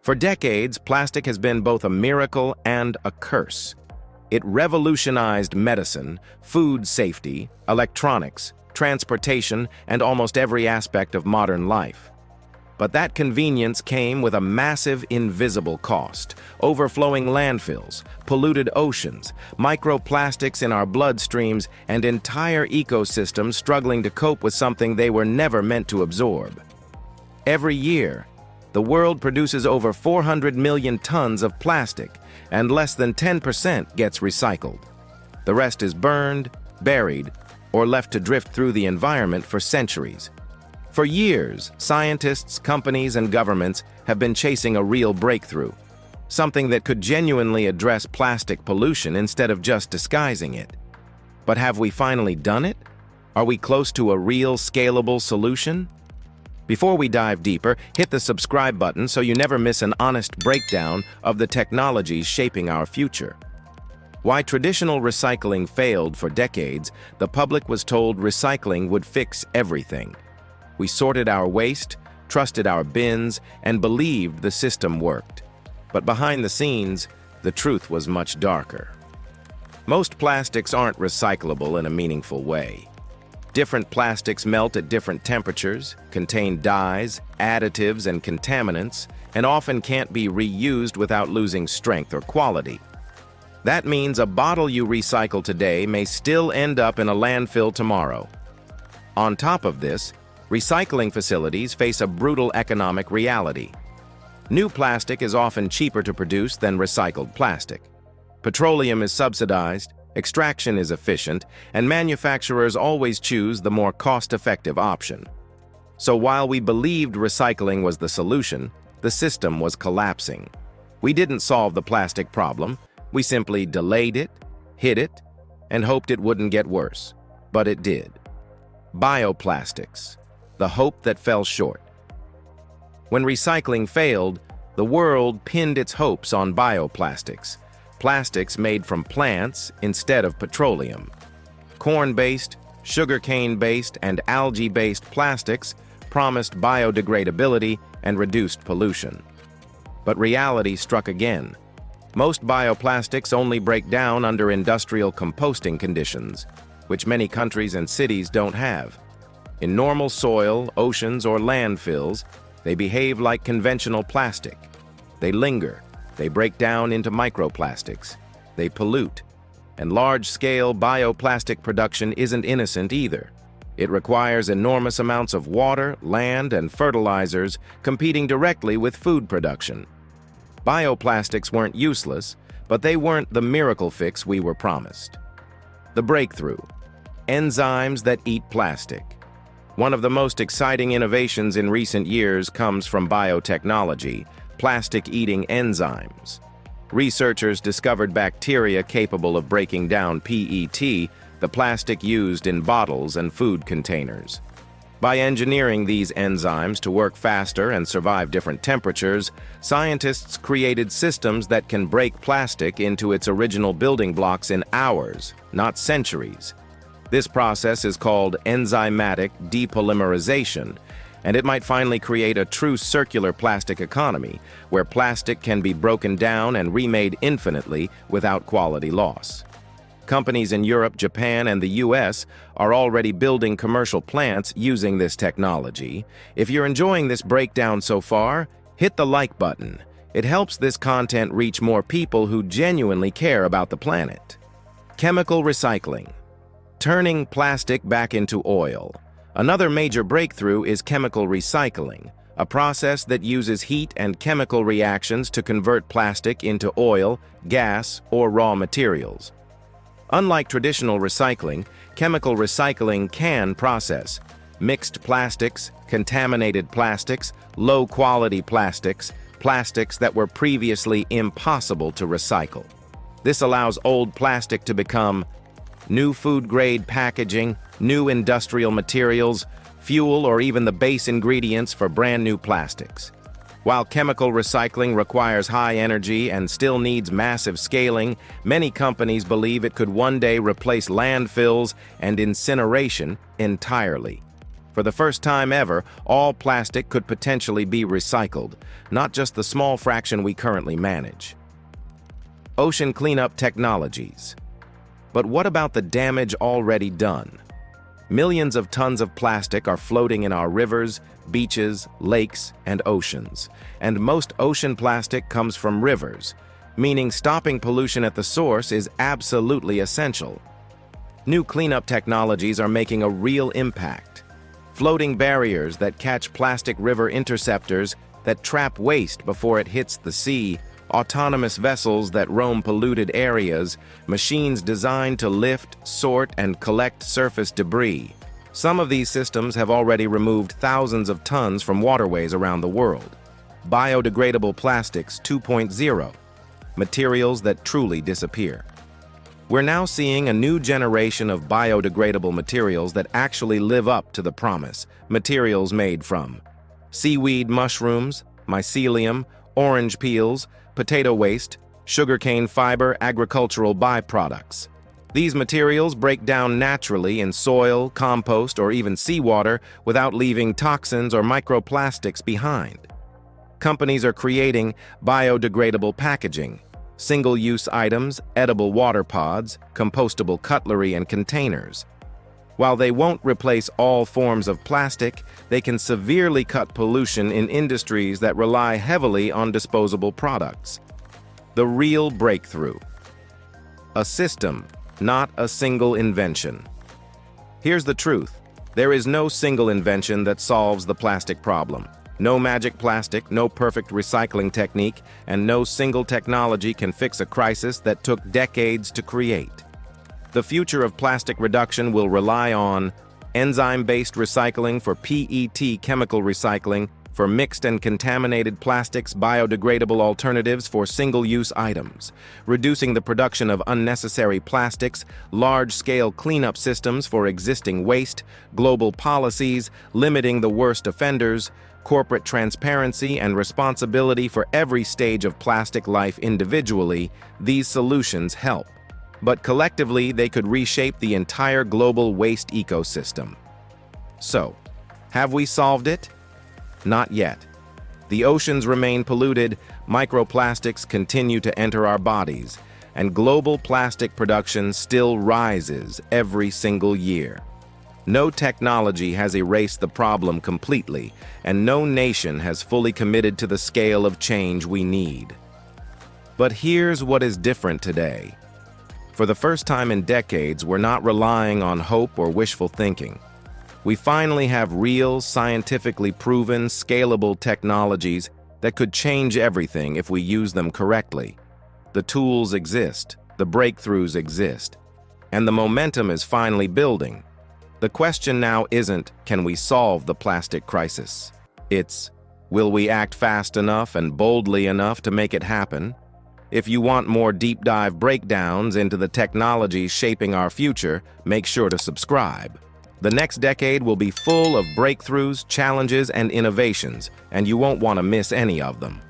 For decades, plastic has been both a miracle and a curse. It revolutionized medicine, food safety, electronics, transportation, and almost every aspect of modern life. But that convenience came with a massive invisible cost: overflowing landfills, polluted oceans, microplastics in our bloodstreams, and entire ecosystems struggling to cope with something they were never meant to absorb. Every year, the world produces over 400 million tons of plastic, and less than 10% gets recycled. The rest is burned, buried, or left to drift through the environment for centuries. For years, scientists, companies, and governments have been chasing a real breakthrough, something that could genuinely address plastic pollution instead of just disguising it. But have we finally done it? Are we close to a real, scalable solution? Before we dive deeper, hit the subscribe button so you never miss an honest breakdown of the technologies shaping our future. Why traditional recycling failed for decades, the public was told recycling would fix everything. We sorted our waste, trusted our bins, and believed the system worked. But behind the scenes, the truth was much darker. Most plastics aren't recyclable in a meaningful way. Different plastics melt at different temperatures, contain dyes, additives, and contaminants, and often can't be reused without losing strength or quality. That means a bottle you recycle today may still end up in a landfill tomorrow. On top of this, recycling facilities face a brutal economic reality. New plastic is often cheaper to produce than recycled plastic. Petroleum is subsidized, extraction is efficient, and manufacturers always choose the more cost-effective option. So while we believed recycling was the solution, the system was collapsing. We didn't solve the plastic problem. We simply delayed it, hid it, and hoped it wouldn't get worse. But it did. Bioplastics, the hope that fell short. When recycling failed, the world pinned its hopes on bioplastics, plastics made from plants instead of petroleum. Corn-based, sugarcane-based, and algae-based plastics promised biodegradability and reduced pollution. But reality struck again. Most bioplastics only break down under industrial composting conditions, which many countries and cities don't have. In normal soil, oceans, or landfills, they behave like conventional plastic. They linger, they break down into microplastics, they pollute. And large-scale bioplastic production isn't innocent either. It requires enormous amounts of water, land, and fertilizers competing directly with food production. Bioplastics weren't useless, but they weren't the miracle fix we were promised. The breakthrough: enzymes that eat plastic. One of the most exciting innovations in recent years comes from biotechnology: plastic-eating enzymes. Researchers discovered bacteria capable of breaking down PET, the plastic used in bottles and food containers. By engineering these enzymes to work faster and survive different temperatures, scientists created systems that can break plastic into its original building blocks in hours, not centuries. This process is called enzymatic depolymerization, and it might finally create a true circular plastic economy, where plastic can be broken down and remade infinitely without quality loss. Companies in Europe, Japan, and the US are already building commercial plants using this technology. If you're enjoying this breakdown so far, hit the like button. It helps this content reach more people who genuinely care about the planet. Chemical recycling. Turning plastic back into oil. Another major breakthrough is chemical recycling, a process that uses heat and chemical reactions to convert plastic into oil, gas, or raw materials. Unlike traditional recycling, chemical recycling can process mixed plastics, contaminated plastics, low-quality plastics, plastics that were previously impossible to recycle. This allows old plastic to become new food-grade packaging, new industrial materials, fuel, or even the base ingredients for brand-new plastics. While chemical recycling requires high energy and still needs massive scaling, many companies believe it could one day replace landfills and incineration entirely. For the first time ever, all plastic could potentially be recycled, not just the small fraction we currently manage. Ocean cleanup technologies. But what about the damage already done? Millions of tons of plastic are floating in our rivers, beaches, lakes, and oceans. And most ocean plastic comes from rivers, meaning stopping pollution at the source is absolutely essential. New cleanup technologies are making a real impact. Floating barriers that catch plastic river interceptors that trap waste before it hits the sea, autonomous vessels that roam polluted areas, machines designed to lift, sort, and collect surface debris. Some of these systems have already removed thousands of tons from waterways around the world. Biodegradable plastics 2.0, materials that truly disappear. We're now seeing a new generation of biodegradable materials that actually live up to the promise. Materials made from seaweed mushrooms, mycelium, orange peels, potato waste, sugarcane fiber, agricultural byproducts. These materials break down naturally in soil, compost, or even seawater without leaving toxins or microplastics behind. Companies are creating biodegradable packaging, single-use items, edible water pods, compostable cutlery, and containers. While they won't replace all forms of plastic, they can severely cut pollution in industries that rely heavily on disposable products. The real breakthrough. A system, not a single invention. Here's the truth. There is no single invention that solves the plastic problem. No magic plastic, no perfect recycling technique, and no single technology can fix a crisis that took decades to create. The future of plastic reduction will rely on enzyme-based recycling for PET, chemical recycling for mixed and contaminated plastics, biodegradable alternatives for single-use items, reducing the production of unnecessary plastics, large-scale cleanup systems for existing waste, global policies, limiting the worst offenders, corporate transparency and responsibility for every stage of plastic life individually. These solutions help. But collectively, they could reshape the entire global waste ecosystem. So, have we solved it? Not yet. The oceans remain polluted, microplastics continue to enter our bodies, and global plastic production still rises every single year. No technology has erased the problem completely, and no nation has fully committed to the scale of change we need. But here's what is different today. For the first time in decades, we're not relying on hope or wishful thinking. We finally have real, scientifically proven, scalable technologies that could change everything if we use them correctly. The tools exist, the breakthroughs exist, and the momentum is finally building. The question now isn't, can we solve the plastic crisis? It's, will we act fast enough and boldly enough to make it happen? If you want more deep dive breakdowns into the technologies shaping our future, make sure to subscribe. The next decade will be full of breakthroughs, challenges, and innovations, and you won't want to miss any of them.